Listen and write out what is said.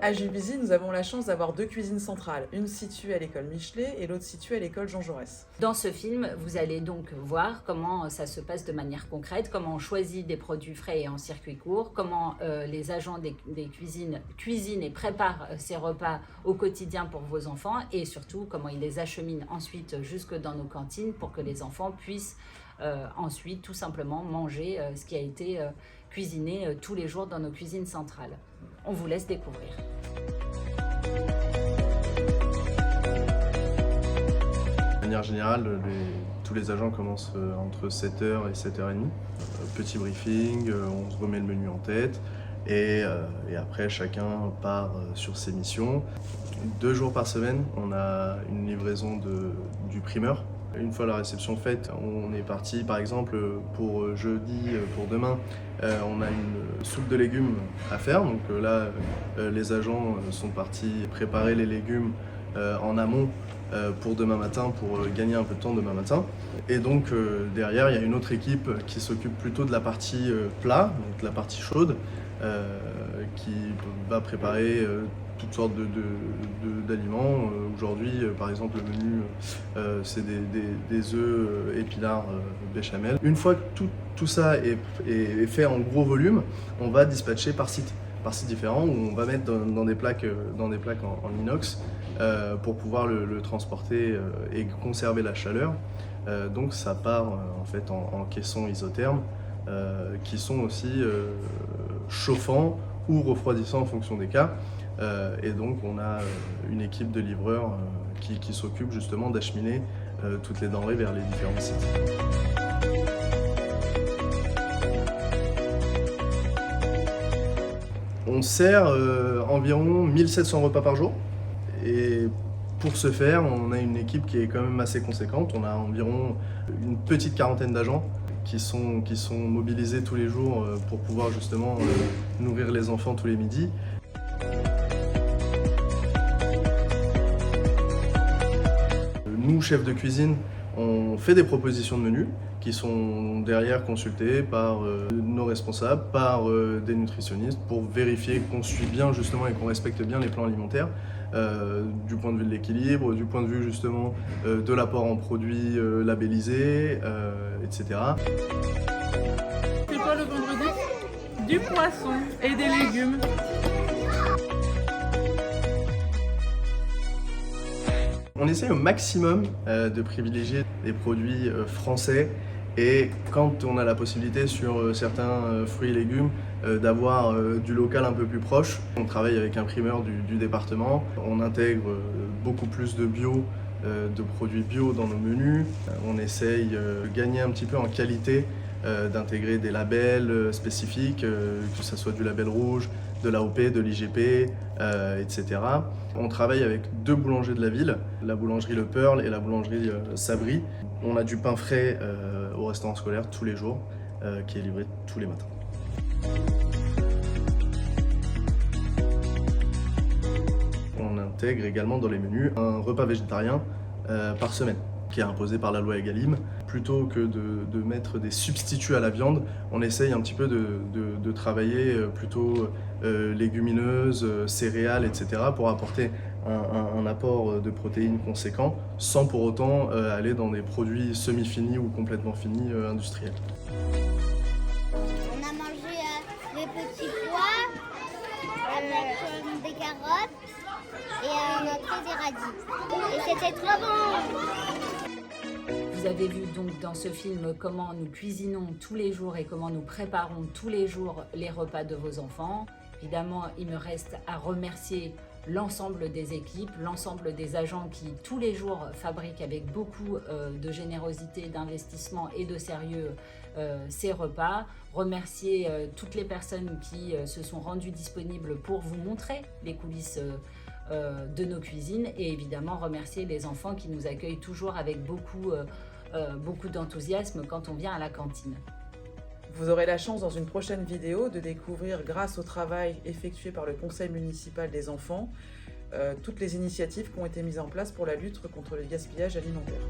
À Juvisy, nous avons la chance d'avoir 2 cuisines centrales, une située à l'école Michelet et l'autre située à l'école Jean Jaurès. Dans ce film, vous allez donc voir comment ça se passe de manière concrète, comment on choisit des produits frais et en circuit court, comment les agents des cuisines cuisinent et préparent ces repas au quotidien pour vos enfants et surtout comment ils les acheminent ensuite jusque dans nos cantines pour que les enfants puissent ensuite tout simplement manger ce qui a été cuisiné tous les jours dans nos cuisines centrales. On vous laisse découvrir. De manière générale, tous les agents commencent entre 7h et 7h30. Petit briefing, on se remet le menu en tête et après chacun part sur ses missions. 2 jours par semaine, on a une livraison du primeur. Une fois la réception faite, on est parti par exemple pour jeudi, pour demain, on a une soupe de légumes à faire. Donc là, les agents sont partis préparer les légumes en amont pour demain matin, pour gagner un peu de temps demain matin. Et donc derrière, il y a une autre équipe qui s'occupe plutôt de la partie plat, donc de la partie chaude, qui va préparer toutes sortes d'aliments. Aujourd'hui, par exemple, le menu, c'est des œufs épinards béchamel. Une fois que tout ça est fait en gros volume, on va dispatcher par site différents, où on va mettre dans des plaques en inox pour pouvoir le transporter et conserver la chaleur. Donc ça part en fait en caissons isothermes qui sont aussi chauffants ou refroidissants en fonction des cas. Et donc on a une équipe de livreurs qui s'occupe justement d'acheminer toutes les denrées vers les différents sites. On sert environ 1700 repas par jour et pour ce faire, on a une équipe qui est quand même assez conséquente. On a environ une petite quarantaine d'agents qui sont mobilisés tous les jours pour pouvoir justement nourrir les enfants tous les midis. Nous, chefs de cuisine, on fait des propositions de menus qui sont derrière consultées par nos responsables, par des nutritionnistes pour vérifier qu'on suit bien justement et qu'on respecte bien les plans alimentaires du point de vue de l'équilibre, du point de vue justement de l'apport en produits labellisés, etc. C'est quoi le vendredi? Du poisson et des légumes. On essaie au maximum de privilégier des produits français et quand on a la possibilité sur certains fruits et légumes d'avoir du local un peu plus proche. On travaille avec un primeur du département, on intègre beaucoup plus de bio, de produits bio dans nos menus. On essaye de gagner un petit peu en qualité, d'intégrer des labels spécifiques, que ce soit du label rouge, de l'AOP, de l'IGP, etc. On travaille avec 2 boulangers de la ville, la boulangerie Le Pearl et la boulangerie Sabri. On a du pain frais au restaurant scolaire tous les jours, qui est livré tous les matins. On intègre également dans les menus un repas végétarien par semaine, qui est imposé par la loi Egalim. Plutôt que de mettre des substituts à la viande, on essaye un petit peu de travailler plutôt légumineuses, céréales, etc. pour apporter un apport de protéines conséquent, sans pour autant aller dans des produits semi-finis ou complètement finis industriels. On a mangé des petits pois, avec des carottes et un entrée des radis. Et c'était trop bon! Vous avez vu donc dans ce film comment nous cuisinons tous les jours et comment nous préparons tous les jours les repas de vos enfants. Évidemment, il me reste à remercier l'ensemble des équipes, l'ensemble des agents qui tous les jours fabriquent avec beaucoup de générosité, d'investissement et de sérieux ces repas. Remercier toutes les personnes qui se sont rendues disponibles pour vous montrer les coulisses de nos cuisines et évidemment remercier les enfants qui nous accueillent toujours avec beaucoup d'enthousiasme quand on vient à la cantine. Vous aurez la chance dans une prochaine vidéo de découvrir, grâce au travail effectué par le Conseil municipal des enfants, toutes les initiatives qui ont été mises en place pour la lutte contre le gaspillage alimentaire.